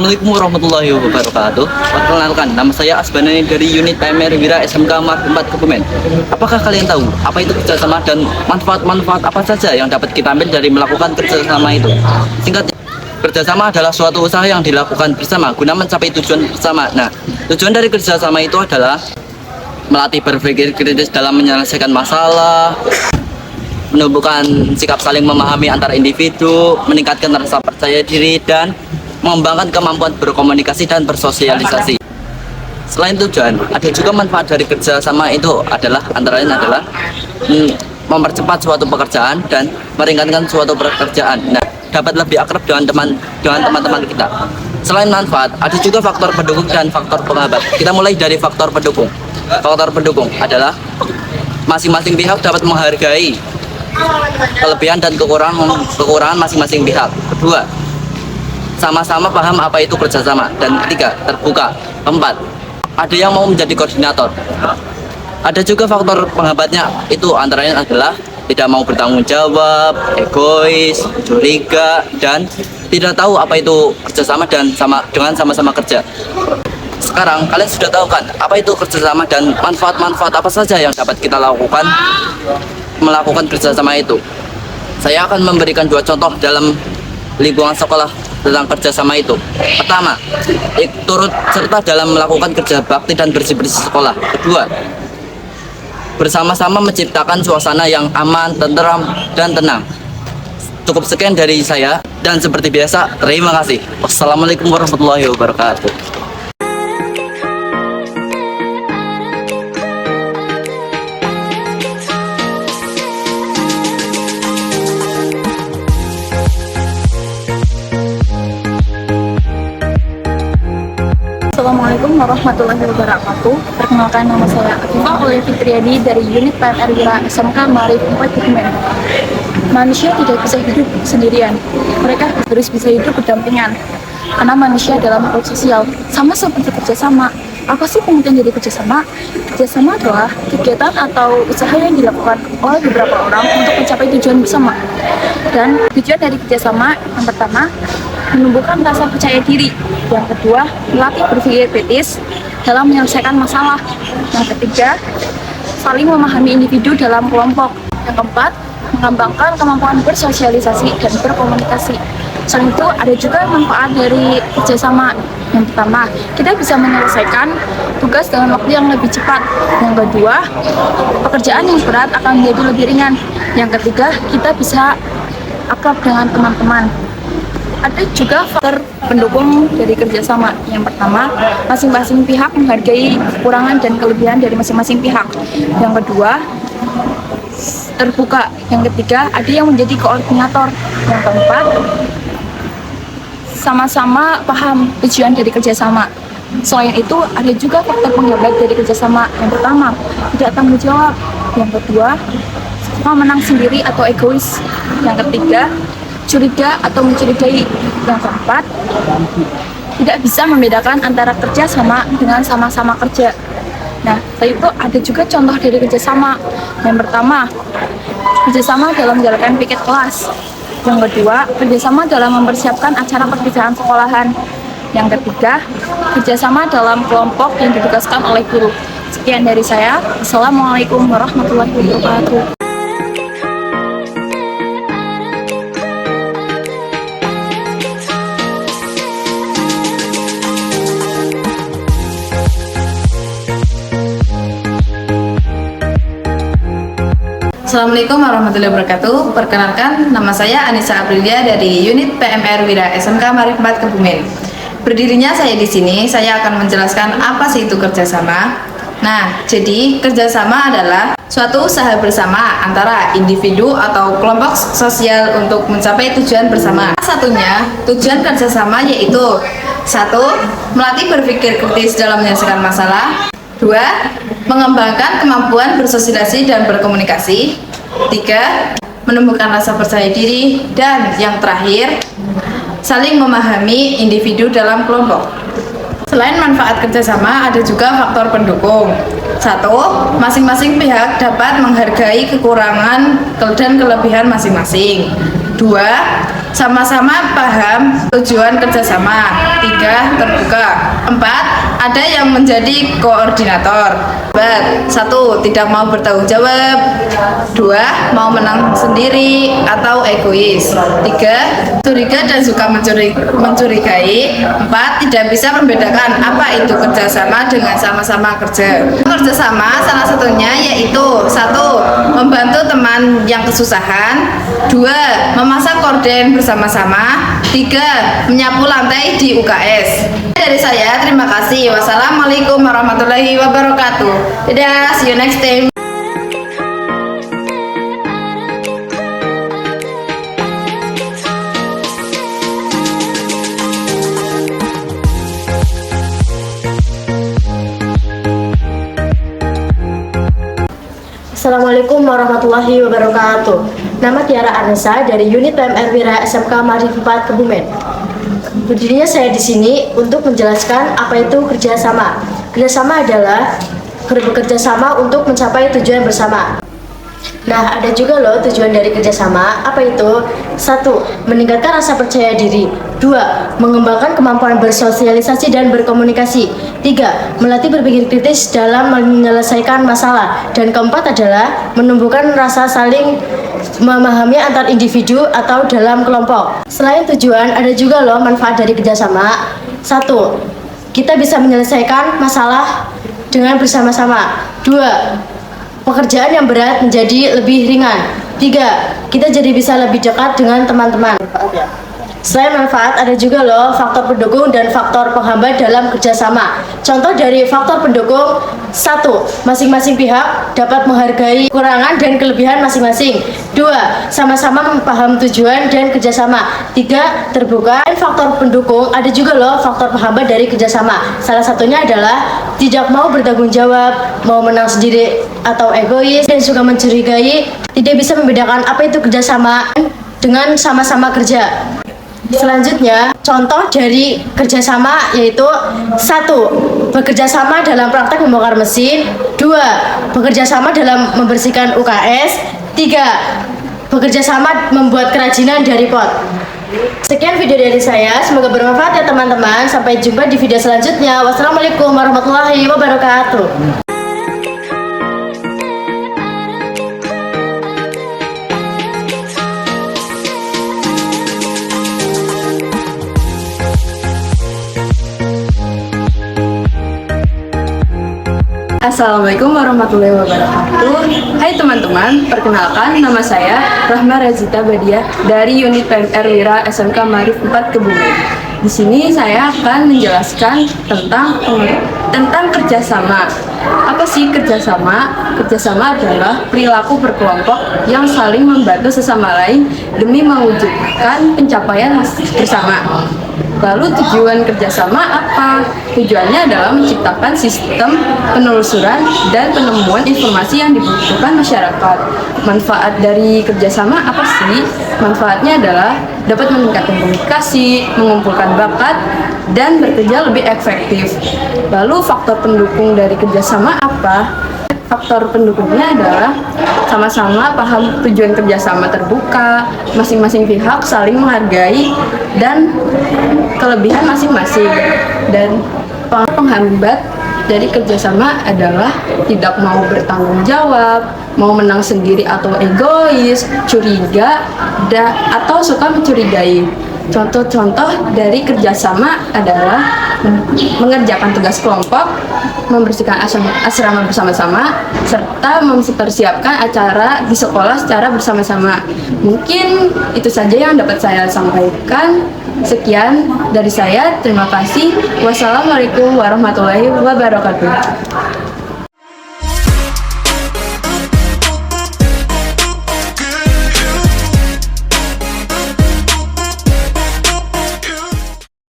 Assalamualaikum warahmatullahi wabarakatuh. Perkenalkan, nama saya Asbanani dari unit PMR Wira SMK Marif 4 Kebumen. Apakah kalian tahu apa itu kerjasama dan manfaat-manfaat apa saja yang dapat kita ambil dari melakukan kerjasama itu? Singkatnya, kerjasama adalah suatu usaha yang dilakukan bersama guna mencapai tujuan bersama. Nah, tujuan dari kerjasama itu adalah melatih berpikir kritis dalam menyelesaikan masalah, menumbuhkan sikap saling memahami antar individu, meningkatkan rasa percaya diri, dan mengembangkan kemampuan berkomunikasi dan bersosialisasi. Selain tujuan, ada juga manfaat dari kerjasama itu adalah antara lain adalah mempercepat suatu pekerjaan dan meringankan suatu pekerjaan. Nah, dapat lebih akrab dengan teman-teman kita. Selain manfaat, ada juga faktor pendukung dan faktor penghambat. Kita mulai dari faktor pendukung. Faktor pendukung adalah masing-masing pihak dapat menghargai kelebihan dan kekurangan masing-masing pihak. Kedua, sama-sama paham apa itu kerjasama. Dan ketiga, terbuka. Keempat, ada yang mau menjadi koordinator. Ada juga faktor penghambatnya, itu antara lain adalah tidak mau bertanggung jawab, egois, curiga, dan tidak tahu apa itu kerjasama dan sama-sama kerja. Sekarang kalian sudah tahu kan apa itu kerjasama dan manfaat-manfaat apa saja yang dapat kita lakukan melakukan kerjasama itu. Saya akan memberikan dua contoh dalam lingkungan sekolah tentang kerjasama itu. Pertama, turut serta dalam melakukan kerja bakti dan bersih-bersih sekolah. Kedua, bersama-sama menciptakan suasana yang aman, tenteram, dan tenang. Cukup sekian dari saya, dan seperti biasa, terima kasih. Wassalamualaikum warahmatullahi wabarakatuh. Assalamualaikum warahmatullahi wabarakatuh. Perkenalkan, nama saya Afifah Oleh Fitriadi dari unit PMR Wira SMK Marif 4 Kebumen. Manusia tidak bisa hidup sendirian. Mereka harus bisa hidup berdampingan. Karena manusia adalah makhluk sosial, sama seperti kerjasama. Apa sih pengertian dari kerjasama? Kerjasama adalah kegiatan atau usaha yang dilakukan oleh beberapa orang untuk mencapai tujuan bersama. Dan tujuan dari kerjasama yang pertama, menumbuhkan rasa percaya diri. Yang kedua, melatih berpikir kritis dalam menyelesaikan masalah. Yang ketiga, saling memahami individu dalam kelompok. Yang keempat, mengembangkan kemampuan bersosialisasi dan berkomunikasi. Selain itu, ada juga manfaat dari kerjasama. Yang pertama, kita bisa menyelesaikan tugas dengan waktu yang lebih cepat. Yang kedua, pekerjaan yang berat akan menjadi lebih ringan. Yang ketiga, kita bisa akrab dengan teman-teman. Ada juga faktor pendukung dari kerjasama. Yang pertama, masing-masing pihak menghargai kekurangan dan kelebihan dari masing-masing pihak. Yang kedua, terbuka. Yang ketiga, ada yang menjadi koordinator. Yang keempat, sama-sama paham tujuan dari kerjasama. Selain itu, ada juga faktor penghambat dari kerjasama. Yang pertama, tidak tanggung jawab. Yang kedua, suka menang sendiri atau egois. Yang ketiga, curiga atau mencurigai. Yang keempat, tidak bisa membedakan antara kerja sama dengan sama-sama kerja. Nah, setelah itu ada juga contoh dari kerjasama. Yang pertama, kerjasama dalam menjalankan piket kelas. Yang kedua, kerjasama dalam mempersiapkan acara pekerjaan sekolahan. Yang ketiga, kerjasama dalam kelompok yang ditugaskan oleh guru. Sekian dari saya. Assalamualaikum warahmatullahi wabarakatuh. Assalamualaikum warahmatullahi wabarakatuh. Perkenalkan, nama saya Anissa Aprilia dari unit PMR Wira SMK Marif 4 Kebumen. Berdirinya saya di sini, saya akan menjelaskan apa sih itu kerjasama. Nah, jadi kerjasama adalah suatu usaha bersama antara individu atau kelompok sosial untuk mencapai tujuan bersama. Satunya, tujuan kerjasama yaitu 1. Melatih berpikir kritis dalam menyelesaikan masalah. 2. Mengembangkan kemampuan bersosialisasi dan berkomunikasi. 3. Menumbuhkan rasa percaya diri. Dan yang terakhir, saling memahami individu dalam kelompok. Selain manfaat kerjasama, ada juga faktor pendukung. 1. Masing-masing pihak dapat menghargai kekurangan dan kelebihan masing-masing. 2. Sama-sama paham tujuan kerjasama. 3. Terbuka. 4. Ada yang menjadi koordinator. 1. Tidak mau bertanggung jawab. 2. Mau menang sendiri atau egois. 3. Curiga dan suka mencurigai. 4. Tidak bisa membedakan apa itu kerjasama dengan sama-sama kerja. Kerjasama salah satunya yaitu 1. Membantu teman yang kesusahan. 2. Memasak korden bersama-sama. 3. Menyapu lantai di UKS. Dari saya, terima kasih. Wassalamualaikum warahmatullahi wabarakatuh. Dadah, see you next time. Assalamualaikum warahmatullahi wabarakatuh. Nama Tiara Arnesa dari unit PMR Wira SMK Marik 4 Kebumen. Berdirinya saya di sini untuk menjelaskan apa itu kerjasama. Kerjasama adalah bekerja sama untuk mencapai tujuan bersama. Nah, ada juga loh tujuan dari kerjasama. Apa itu? 1. Meningkatkan rasa percaya diri. 2. Mengembangkan kemampuan bersosialisasi dan berkomunikasi. 3. Melatih berpikir kritis dalam menyelesaikan masalah. Dan keempat adalah menumbuhkan rasa saling memahami antar individu atau dalam kelompok. Selain tujuan, ada juga loh manfaat dari kerjasama. 1. Kita bisa menyelesaikan masalah dengan bersama-sama. 2. Pekerjaan yang berat menjadi lebih ringan. 3. Kita jadi bisa lebih dekat dengan teman-teman. Selain manfaat, ada juga loh faktor pendukung dan faktor penghambat dalam kerjasama. Contoh dari faktor pendukung: 1. Masing-masing pihak dapat menghargai kekurangan dan kelebihan masing-masing. 2. Sama-sama memaham tujuan dan kerjasama. 3. Terbuka. Faktor pendukung, ada juga loh faktor penghambat dari kerjasama. Salah satunya adalah tidak mau bertanggung jawab, mau menang sendiri atau egois, dan suka mencurigai, tidak bisa membedakan apa itu kerjasama dengan sama-sama kerja. Selanjutnya, contoh dari kerjasama yaitu: 1. Bekerja sama dalam praktek membongkar mesin. 2. Bekerja sama dalam membersihkan UKS. 3. Bekerja sama membuat kerajinan dari pot. Sekian video dari saya, semoga bermanfaat ya teman-teman. Sampai jumpa di video selanjutnya. Wassalamualaikum warahmatullahi wabarakatuh. Assalamualaikum warahmatullahi wabarakatuh. Hai teman-teman, perkenalkan nama saya Rahma Razita Badia dari unit PMR Wira SMK Marik 4 Kebumen. Di sini saya akan menjelaskan tentang kerjasama. Apa sih kerjasama? Kerjasama adalah perilaku berkelompok yang saling membantu sesama lain demi mewujudkan pencapaian bersama. Lalu tujuan kerjasama apa? Tujuannya adalah menciptakan sistem penelusuran dan penemuan informasi yang dibutuhkan masyarakat. Manfaat dari kerjasama apa sih? Manfaatnya adalah dapat meningkatkan komunikasi, mengumpulkan bakat, dan bekerja lebih efektif. Lalu faktor pendukung dari kerjasama apa? Faktor pendukungnya adalah sama-sama paham tujuan kerjasama, terbuka, masing-masing pihak saling menghargai dan kelebihan masing-masing. Dan penghambat dari kerjasama adalah tidak mau bertanggung jawab, mau menang sendiri atau egois, curiga, atau suka mencurigai. Contoh-contoh dari kerjasama adalah mengerjakan tugas kelompok, membersihkan asrama bersama-sama, serta mempersiapkan acara di sekolah secara bersama-sama. Mungkin itu saja yang dapat saya sampaikan. Sekian dari saya, terima kasih. Wassalamualaikum warahmatullahi wabarakatuh.